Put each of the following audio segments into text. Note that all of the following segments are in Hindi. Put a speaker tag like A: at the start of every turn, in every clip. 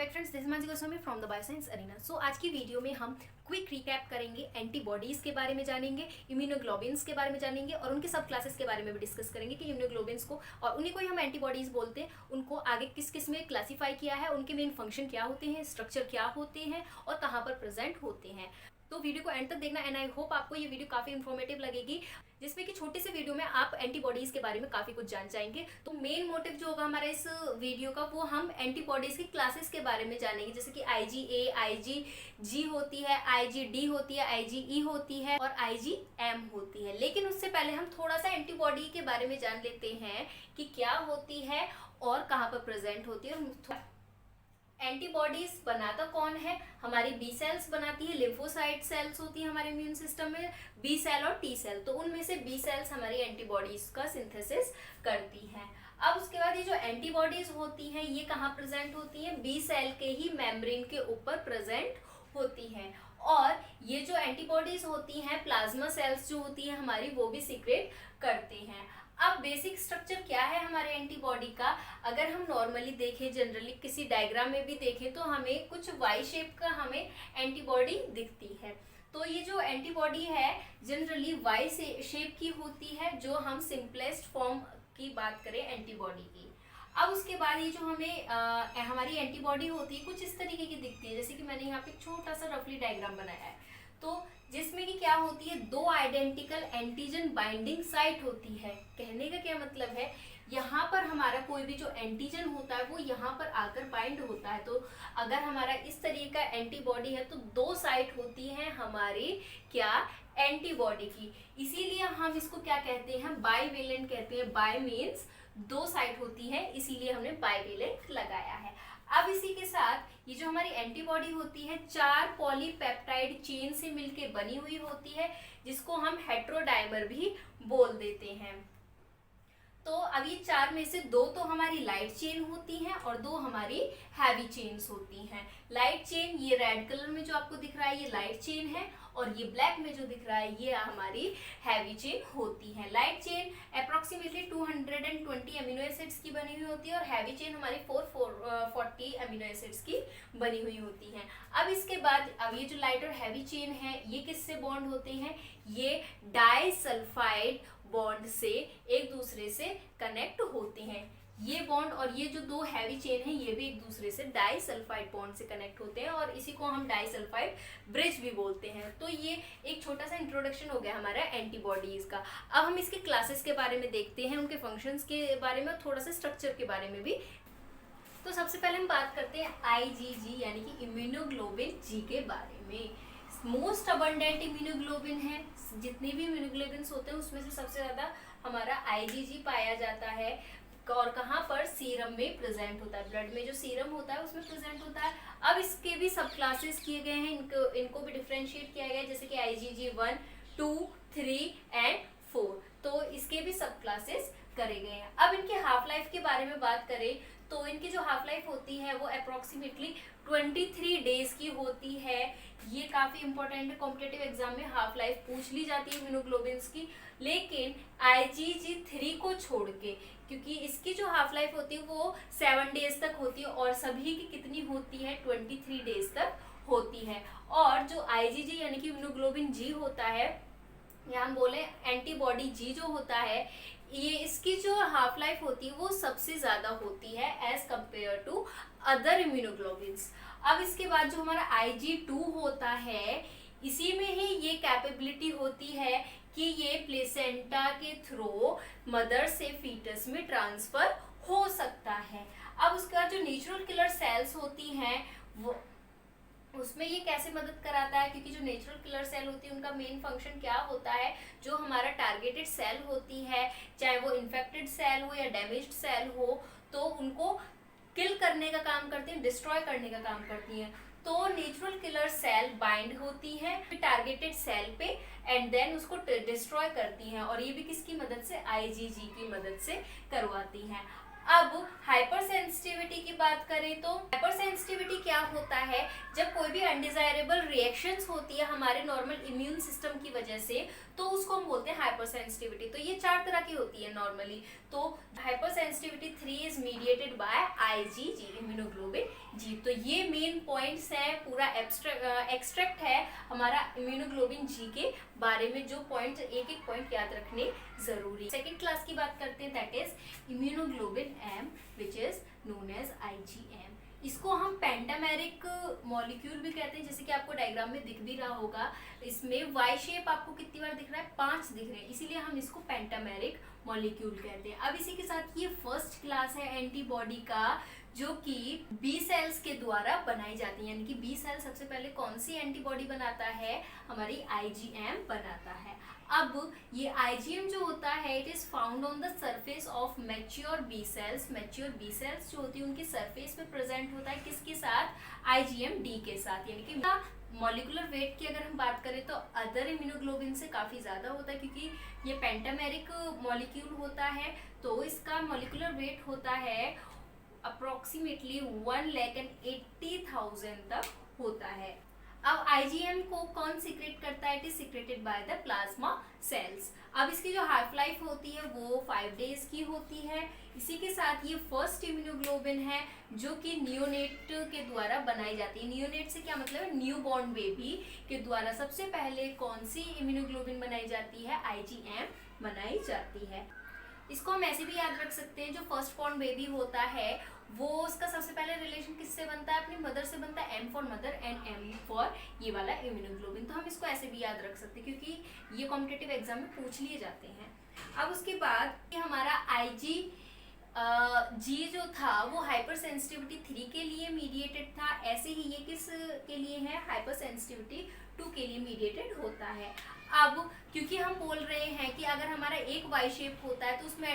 A: Back friends, this is Mansi Goswami from the bioscience arena. So आज की वीडियो में हम क्विक रिकैप करेंगे, एंटीबॉडीज़ के बारे में जानेंगे, इम्यूनोग्लोबिन्स के बारे में जानेंगे और उनके सब क्लासेस के बारे में भी डिस्कस करेंगे कि इम्यूनोग्लोबिन्स को और उन्हीं को ही हम एंटीबॉडीज़ बोलते हैं, उनको आगे किस किस में क्लासीफाई किया है, उनके मेन फंक्शन क्या होते हैं, स्ट्रक्चर क्या होते हैं और कहाँ पर प्रेजेंट होते हैं। तो वीडियो को एंड तक देखना एंड आई होप आपको ये वीडियो काफ़ी इन्फॉर्मेटिव लगेगी, जिसमें कि छोटे से वीडियो में आप एंटीबॉडीज़ के बारे में काफ़ी कुछ जान जाएंगे। तो मेन मोटिव जो होगा हमारा इस वीडियो का, वो हम एंटीबॉडीज़ की क्लासेस के बारे में जानेंगे, जैसे कि IgA, IgG होती है, IgD होती है, IgE होती है और IgM होती है। लेकिन उससे पहले हम थोड़ा सा एंटीबॉडी के बारे में जान लेते हैं कि क्या होती है और कहाँ पर प्रेजेंट होती है। एंटीबॉडीज बनाता कौन है? हमारी बी सेल्स बनाती है, लिम्फोसाइट सेल्स होती है हमारे इम्यून सिस्टम में, बी सेल और टी सेल। तो उनमें से बी सेल्स हमारी एंटीबॉडीज का सिंथेसिस करती हैं। अब उसके बाद ये जो एंटीबॉडीज होती हैं ये कहाँ प्रेजेंट होती हैं? बी सेल के ही मेम्ब्रेन के ऊपर प्रेजेंट होती हैं। और ये जो एंटीबॉडीज होती हैं, प्लाज्मा सेल्स जो होती है हमारी, वो भी सीक्रेट करते हैं। अब बेसिक स्ट्रक्चर क्या है हमारे एंटीबॉडी का? अगर हम नॉर्मली देखें, जनरली किसी डायग्राम में भी देखें, तो हमें कुछ वाई शेप का हमें एंटीबॉडी दिखती है। तो ये जो एंटीबॉडी है जनरली वाई शेप की होती है, जो हम सिंपलेस्ट फॉर्म की बात करें एंटीबॉडी की। अब उसके बाद ये जो हमें हमारी एंटीबॉडी होती है कुछ इस तरीके की दिखती है, जैसे कि मैंने यहाँ पे छोटा सा रफली डायग्राम बनाया है। तो जिसमें कि क्या होती है, दो आइडेंटिकल एंटीजन बाइंडिंग साइट होती है। कहने का क्या मतलब है, यहाँ पर हमारा कोई भी जो एंटीजन होता है वो यहाँ पर आकर बाइंड होता है। तो अगर हमारा इस तरीके का एंटीबॉडी है तो दो साइट होती है हमारी क्या, एंटीबॉडी की। इसीलिए हम इसको क्या कहते हैं, बाईवेलेंट कहते हैं। बाई मीन्स दो साइट होती है, इसीलिए हमने बाईवेलेंट लगाया है। अब इसी के साथ ये जो हमारी एंटीबॉडी होती है 4 पॉलीपेप्टाइड चेन से मिलके बनी हुई होती है, जिसको हम हेटेरोडाइमर भी बोल देते हैं। तो अब ये 4 में से 2 तो हमारी लाइट चेन होती हैं और 2 हमारी हैवी चेन्स होती हैं। लाइट चेन ये रेड कलर में जो आपको दिख रहा है ये लाइट चेन है, और ये ब्लैक में जो दिख रहा है ये हमारी हैवी चेन होती है। Light chain approximately 220 amino acids की बनी हुई होती है और हैवी चेन हमारी 440 अमीनो एसिड्स की बनी हुई होती है। अब इसके बाद अब ये जो लाइट और हैवी चेन है ये किससे बॉन्ड होते हैं? ये डाइसल्फाइड बॉन्ड से एक दूसरे से कनेक्ट होते हैं। ये बॉन्ड और ये जो 2 हैवी चेन है ये भी एक दूसरे से डाइसल्फाइड बॉन्ड से कनेक्ट होते हैं, और इसी को हम डाइसल्फाइड ब्रिज भी बोलते हैं। तो ये एक छोटा सा इंट्रोडक्शन हो गया हमारा एंटीबॉडीज का। अब हम इसके क्लासेस के बारे में देखते हैं, उनके फंक्शंस के बारे में, थोड़ा सा स्ट्रक्चर के बारे में भी। तो सबसे पहले हम बात करते हैं IgG यानी कि इम्यूनोग्लोबिन जी के बारे में। मोस्ट अबंडेंट इम्यूनोग्लोबिन है, जितने भी इम्यूनोग्लोबिन होते हैं उसमें से सबसे ज्यादा हमारा IgG पाया जाता है। और कहाँ पर? सीरम में प्रेजेंट होता है, ब्लड में जो सीरम होता है उसमें प्रेजेंट होता है। अब इसके भी सब क्लासेस किए गए हैं, इनको भी डिफ्रेंशिएट किया गया है, जैसे कि IgG 1, 2, 3 एंड 4। तो इसके भी सब क्लासेस करे गए हैं। अब इनके हाफ लाइफ के बारे में बात करें तो इनकी जो हाफ लाइफ होती है वो अप्रोक्सीमेटली 23 डेज की होती है। ये काफ़ी इंपॉर्टेंट है, कॉम्पिटिटिव एग्जाम में हाफ लाइफ पूछ ली जाती है इम्यूनोग्लोबिन्स की। लेकिन IgG3 को छोड़ के, क्योंकि इसकी जो हाफ लाइफ होती है वो 7 डेज तक होती है और सभी की कितनी होती है, 23 डेज तक होती है। और जो IgG यानी कि इम्यूनोग्लोबिन जी होता है, या हम बोले एंटीबॉडी जी जो होता है, ये इसकी जो हाफ लाइफ होती है वो सबसे ज्यादा होती है as compare to other immunoglobins. अब इसके बाद जो हमारा Ig2 होता है, इसी में ही ये कैपेबिलिटी होती है कि ये प्लेसेंटा के थ्रू मदर से फीटस में ट्रांसफर हो सकता है। अब उसके बाद जो नेचुरल किलर सेल्स होती हैं वो, उसमें ये कैसे मदद कराता है, क्योंकि जो नेचुरल किलर सेल होती है उनका मेन फंक्शन क्या होता है, जो हमारा टारगेटेड सेल होती है, चाहे वो इन्फेक्टेड सेल हो या डैमेज्ड सेल हो, तो उनको किल करने का काम करती हैं, डिस्ट्रॉय करने का काम करती हैं। तो नेचुरल किलर सेल बाइंड होती है टारगेटेड सेल पे एंड देन उसको डिस्ट्रॉय करती हैं, और ये भी किसकी मदद से? IgG की मदद से करवाती हैं। अब हाइपर सेंसिटिविटी की बात करें तो हाइपर सेंसिटिविटी क्या होता है, जब कोई भी अनडिजायरेबल रिएक्शंस होती है हमारे नॉर्मल इम्यून सिस्टम की वजह से, तो उसको हम बोलते हैं हाइपर सेंसिटिविटी। तो ये 4 तरह की होती है नॉर्मली। तो hyper sensitivity 3 is mediated by IgG, immunoglobin G. तो ये मेन पॉइंट्स हैं, पूरा एक्सट्रैक्ट है हमारा इम्यूनोग्लोबिन जी के बारे में, जो पॉइंट एक एक पॉइंट याद रखने जरूरी। सेकेंड क्लास की बात करते हैं, that is immunoglobin M which is known as IgM. इसको हम पेंटामेरिक मॉलिक्यूल भी कहते हैं, जैसे कि आपको डायग्राम में दिख भी रहा होगा। इसमें वाई शेप आपको कितनी बार दिख रहा है, 5 दिख रहे हैं, इसीलिए हम इसको पेंटामेरिक मॉलिक्यूल कहते हैं। अब इसी के साथ ये फर्स्ट क्लास है एंटीबॉडी का, जो कि बी सेल्स के द्वारा बनाई जाती है। यानी कि बी सेल सबसे पहले कौन सी एंटीबॉडी बनाता है, हमारी आईजीएम बनाता है। अब ये आईजीएम जो होता है, it is found on the surface of mature B cells. Mature B cells जो होती है उनकी सरफेस पे प्रेजेंट होता है, किसके साथ, आईजीएम डी के साथ। यानी कि मॉलिकुलर वेट की अगर हम बात करें तो अदर इम्यूनोग्लोबिन से काफी ज्यादा होता है, क्योंकि ये पेंटामेरिक मॉलिक्यूल होता है। तो इसका मॉलिकुलर वेट होता है अप्रोक्सीमेटली 1,80,000 तक होता है। अब आईजीएम को कौन सीक्रेट करता है, it is secreted by the plasma cells. अब इसकी जो हाफ लाइफ होती है वो 5 डेज की होती है। इसी के साथ ये फर्स्ट इम्यूनोग्लोबिन है जो कि नियोनेट के द्वारा बनाई जाती है। नियोनेट से क्या मतलब है, न्यू बॉर्न बेबी के द्वारा सबसे पहले कौन सी इम्यूनोग्लोबिन बनाई जाती है, आईजीएम बनाई जाती है। इसको हम ऐसे भी याद रख सकते हैं, जो फर्स्ट बॉर्न बेबी होता है वो उसका सबसे पहले रिलेशन किससे बनता है, अपनी मदर से बनता है, M for mother and M for ये वाला इम्यूनोग्लोबिन। तो हम इसको ऐसे भी याद रख सकते हैं, क्योंकि ये कॉम्पिटिटिव एग्जाम में पूछ लिए जाते हैं। अब उसके बाद हमारा आईजी जी जो था वो हाइपर सेंसिटिविटी 3 के लिए मीडिएटेड था। ऐसे ही ये किस के लिए है, हाइपर सेंसिटिविटी 2 के लिए मीडिएटेड होता है। अब क्योंकि हम बोल रहे हैं कि अगर हमारा एक वाई शेप होता है तो उसमें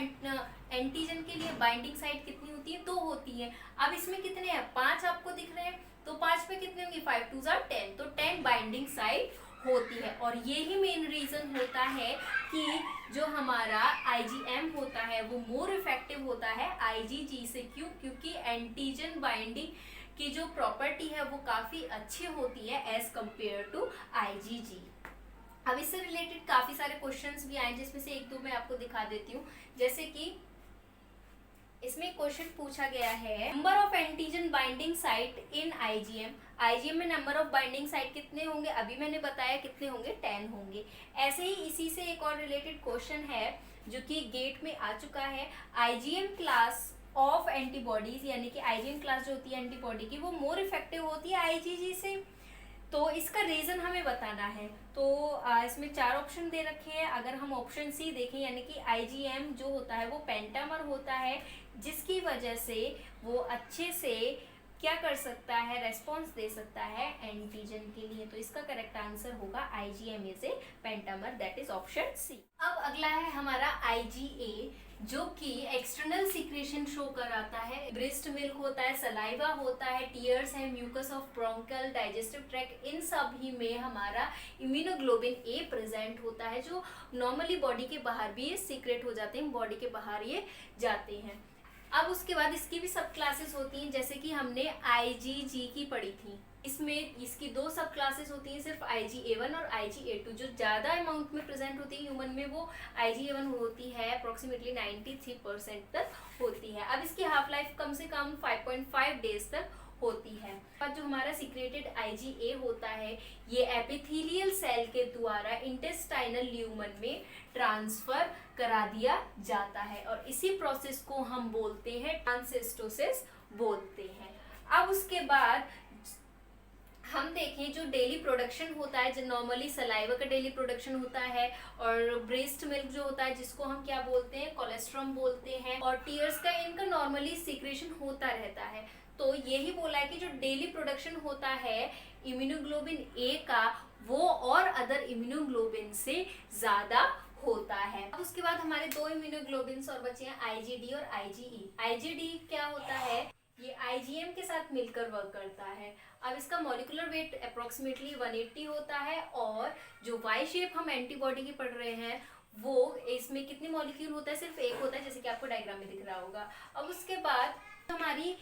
A: एंटीजन के लिए बाइंडिंग साइट कितनी होती है, 2 होती है। अब इसमें कितने हैं, 5 आपको दिख रहे हैं, तो 5 पे कितने होंगे, 5 2 जार 10, तो 10 बाइंडिंग साइट होती है। और ये ही मेन रीजन होता है कि जो हमारा आईजीएम होता है वो मोर इफेक्टिव होता है आईजीजी से। क्यों, क्योंकि एंटीजन बाइंडिंग की जो प्रॉपर्टी है वो काफी अच्छी होती है एज कंपेयर टू आईजीजी। अब इससे रिलेटेड काफी सारे क्वेश्चंस भी आए, जिसमें से एक दो मैं आपको दिखा देती हूँ। जैसे कि इसमें क्वेश्चन पूछा गया है, number of antigen binding site in IgM. IgM में नंबर ऑफ बाइंडिंग साइट कितने होंगे, अभी मैंने बताया कितने होंगे, 10 होंगे। ऐसे ही इसी से एक और रिलेटेड क्वेश्चन है जो कि गेट में आ चुका है, आईजीएम क्लास ऑफ एंटीबॉडीज, यानी कि आईजीएम क्लास जो होती है एंटीबॉडी की वो मोर इफेक्टिव होती है आईजीजी से। तो इसका रीजन हमें बताना है। तो इसमें 4 ऑप्शन दे रखे हैं। अगर हम ऑप्शन सी देखें, यानी कि आईजीएम जो होता है वो पेंटामर होता है, जिसकी वजह से वो अच्छे से क्या कर सकता है, रेस्पॉन्स दे सकता है एंटीजन के लिए। तो इसका करेक्ट आंसर होगा IgM is a pentamer, that is option C. अब अगला है हमारा आईजीए, जो कि एक्सटर्नल सीक्रेशन शो कराता है। ब्रेस्ट मिल्क होता है, सलाइवा होता है, टीयर्स है, mucus of bronchial, digestive tract, इन सभी में हमारा इम्यूनोग्लोबिन ए प्रेजेंट होता है, जो नॉर्मली बॉडी के बाहर भी ये सीक्रेट हो जाते हैं, बॉडी के बाहर ये जाते हैं। अब उसके बाद इसकी भी सब क्लासेस होती हैं, जैसे कि हमने आईजीजी की पढ़ी थी। इसमें इसकी 2 सब क्लासेस होती हैं, सिर्फ IgA1 और IgA2। जो ज़्यादा अमाउंट में प्रेजेंट होती है ह्यूमन में वो IgA1 होती है, अप्रोक्सीमेटली 93% तक होती है। अब इसकी हाफ लाइफ कम से कम 5.5 डेज तक होती है। और जो हमारा सीक्रेटेड IgA होता है ये एपिथेलियल सेल के द्वारा इंटेस्टाइनल ल्यूमन में ट्रांसफर करा दिया जाता है, और इसी प्रोसेस को हम बोलते हैं ट्रांसिस्टोसिस बोलते हैं। अब उसके बाद हम देखें जो डेली प्रोडक्शन होता है, जो नॉर्मली सलाइवा का डेली प्रोडक्शन होता है, और ब्रेस्ट मिल्क जो होता है जिसको हम क्या बोलते हैं, कोलेस्ट्रॉम बोलते हैं, और टीयर्स का इनका नॉर्मली सीक्रेशन होता रहता है। तो यही बोला है कि जो डेली प्रोडक्शन होता है इम्यूनोग्लोबिन ए का, वो और अदर इम्यूनोग्लोबिन से ज्यादा होता है। अब उसके बाद हमारे 2 इम्यूनोग्लोबिन्स और बचे हैं, आईजीडी और आईजीई। आईजीडी क्या होता है, ये आईजीएम के साथ मिलकर वर्क करता है। अब इसका मॉलिक्यूलर वेट अप्रोक्सीमेटली 180 होता है, और जो वाई शेप हम एंटीबॉडी की पढ़ रहे हैं वो इसमें कितने मॉलिक्यूल होता है, सिर्फ एक होता है, जैसे कि आपको डायग्राम में दिख रहा होगा। अब उसके बाद हमारी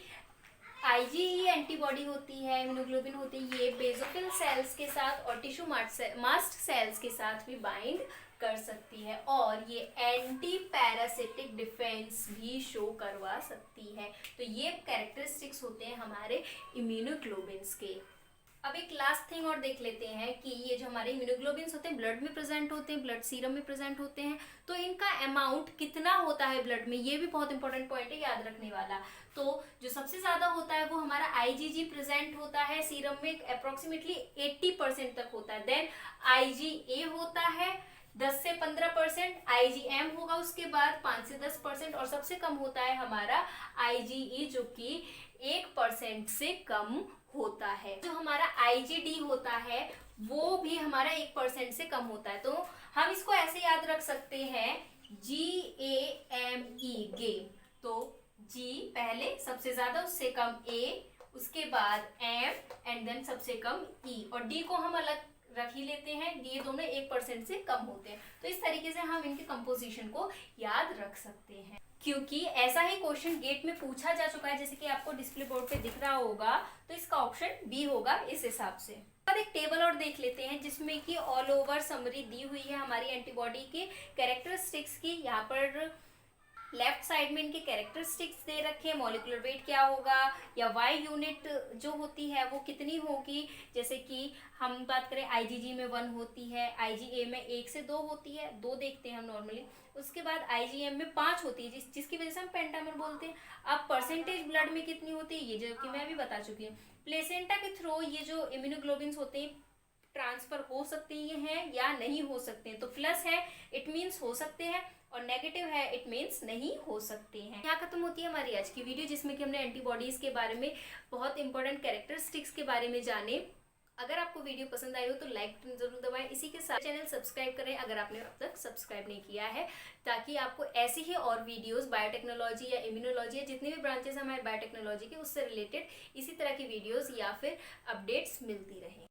A: IgE एंटीबॉडी होती है, इम्यूनोग्लोबिन होती है, ये बेसोफिल सेल्स के साथ और टिश्यू मास्ट सेल्स के साथ भी बाइंड कर सकती है और ये एंटी पैरासिटिक डिफेंस भी शो करवा सकती है। तो ये कैरेक्टरिस्टिक्स होते हैं हमारे इम्यूनोग्लोबिन्स के। अब एक लास्ट थिंग और देख लेते हैं कि ये जो हमारे इम्यूनोग्लोबिन्स होते हैं ब्लड में प्रेजेंट होते हैं, ब्लड सीरम में प्रेजेंट होते हैं, तो इनका अमाउंट कितना होता है ब्लड में, ये भी बहुत इंपॉर्टेंट पॉइंट है याद रखने वाला। तो जो सबसे ज़्यादा होता है वो हमारा IgG प्रेजेंट होता है सीरम में, अप्रोक्सीमेटली 80% तक होता है। देन IgA होता है 10 से 15%, IgM होगा उसके बाद 5 से 10% और सबसे कम होता है हमारा IgE जो कि 1% से कम होता है। जो हमारा IgD होता है वो भी हमारा 1% से कम होता है। तो हम इसको ऐसे याद रख सकते हैं GAME गे। तो G पहले सबसे ज्यादा, उससे कम A, उसके बाद M एंड देन सबसे कम E, और D को हम अलग रख ही लेते हैं, ये दोनों 1% से कम होते हैं। तो इस तरीके से हम इनके कंपोजिशन को याद रख सकते हैं, क्योंकि ऐसा ही क्वेश्चन गेट में पूछा जा चुका है, जैसे कि आपको डिस्प्ले बोर्ड पे दिख रहा होगा, तो इसका ऑप्शन बी होगा इस हिसाब से। अब एक टेबल और देख लेते हैं जिसमें कि ऑल ओवर समरी दी हुई है हमारी एंटीबॉडी के कैरेक्टरिस्टिक्स की। यहाँ पर लेफ्ट साइड में इनके कैरेक्टरिस्टिक्स दे रखे हैं, मॉलिक्यूलर वेट क्या होगा या वाई यूनिट जो होती है वो कितनी होगी। जैसे कि हम बात करें IgG में 1 होती है, IgA में 1 से 2 होती है, 2 देखते हैं हम नॉर्मली। उसके बाद IgM में 5 होती है, जिसकी वजह से हम पेंटामर बोलते हैं। अब परसेंटेज ब्लड में कितनी होती है ये जो कि मैं अभी बता चुकी हूँ। प्लेसेंटा के थ्रू ये जो इम्यूनोग्लोबिन्स होते हैं ट्रांसफर हो सकते हैं या नहीं हो सकते हैं। तो प्लस है इट मीन्स हो सकते हैं, और नेगेटिव है इट मीन्स नहीं हो सकते हैं। यहाँ खत्म होती है हमारी आज की वीडियो, जिसमें कि हमने एंटीबॉडीज के बारे में बहुत इंपॉर्टेंट कैरेक्टरिस्टिक्स के बारे में जाने। अगर आपको वीडियो पसंद आई हो तो लाइक जरूर दबाएं। इसी के साथ चैनल सब्सक्राइब करें अगर आपने अब तक सब्सक्राइब नहीं किया है, ताकि आपको ऐसी ही और वीडियोस बायोटेक्नोलॉजी या इम्यूनोलॉजी या जितने भी ब्रांचेस हमारे बायोटेक्नोलॉजी के उससे रिलेटेड इसी तरह की वीडियोस या फिर अपडेट्स मिलती रहें।